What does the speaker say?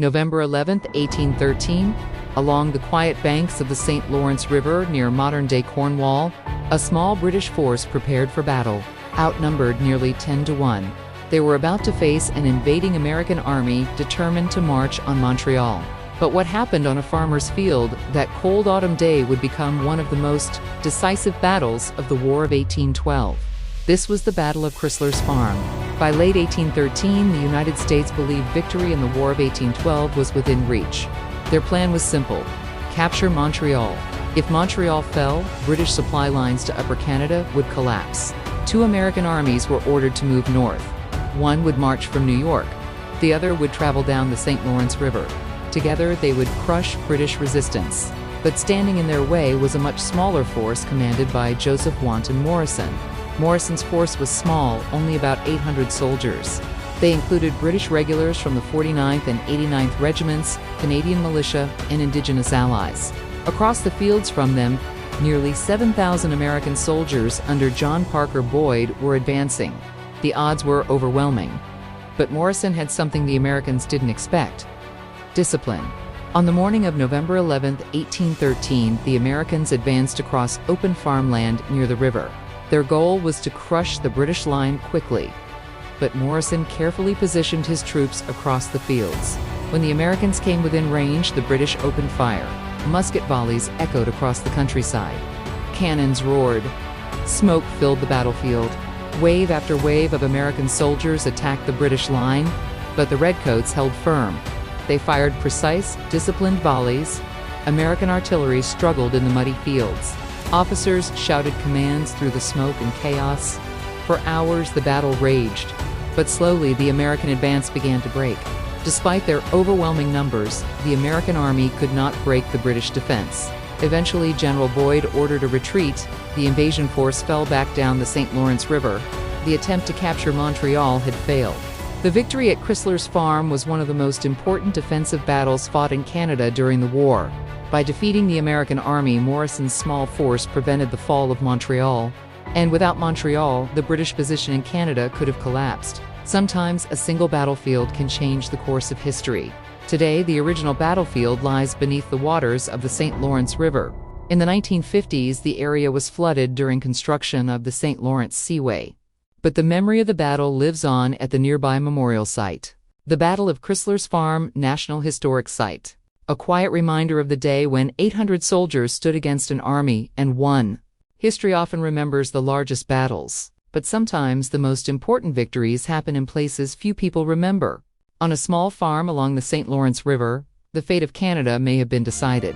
November 11, 1813, along the quiet banks of the St. Lawrence River near modern-day Cornwall, a small British force prepared for battle, outnumbered nearly 10-1. They were about to face an invading American army determined to march on Montreal. But what happened on a farmer's field that cold autumn day would become one of the most decisive battles of the War of 1812. This was the Battle of Crysler's Farm. By late 1813, the United States believed victory in the War of 1812 was within reach. Their plan was simple: capture Montreal. If Montreal fell, British supply lines to Upper Canada would collapse. Two American armies were ordered to move north. One would march from New York. The other would travel down the St. Lawrence River. Together, they would crush British resistance. But standing in their way was a much smaller force commanded by Joseph Wanton Morrison. Morrison's force was small, only about 800 soldiers. They included British regulars from the 49th and 89th Regiments, Canadian militia, and Indigenous allies. Across the fields from them, nearly 7,000 American soldiers under John Parker Boyd were advancing. The odds were overwhelming. But Morrison had something the Americans didn't expect: discipline. On the morning of November 11, 1813, the Americans advanced across open farmland near the river. Their goal was to crush the British line quickly. But Morrison carefully positioned his troops across the fields. When the Americans came within range, the British opened fire. Musket volleys echoed across the countryside. Cannons roared. Smoke filled the battlefield. Wave after wave of American soldiers attacked the British line, but the Redcoats held firm. They fired precise, disciplined volleys. American artillery struggled in the muddy fields. Officers shouted commands through the smoke and chaos. For hours the battle raged, but slowly the American advance began to break. Despite their overwhelming numbers, the American army could not break the British defense. Eventually, General Boyd ordered a retreat. The invasion force fell back down the St. Lawrence River. The attempt to capture Montreal had failed. The victory at Crysler's Farm was one of the most important defensive battles fought in Canada during the war. By defeating the American army, Morrison's small force prevented the fall of Montreal. And without Montreal, the British position in Canada could have collapsed. Sometimes a single battlefield can change the course of history. Today, the original battlefield lies beneath the waters of the St. Lawrence River. In the 1950s, the area was flooded during construction of the St. Lawrence Seaway. But the memory of the battle lives on at the nearby memorial site, the Battle of Crysler's Farm National Historic Site. A quiet reminder of the day when 800 soldiers stood against an army and won. History often remembers the largest battles, but sometimes the most important victories happen in places few people remember. On a small farm along the St. Lawrence River, the fate of Canada may have been decided.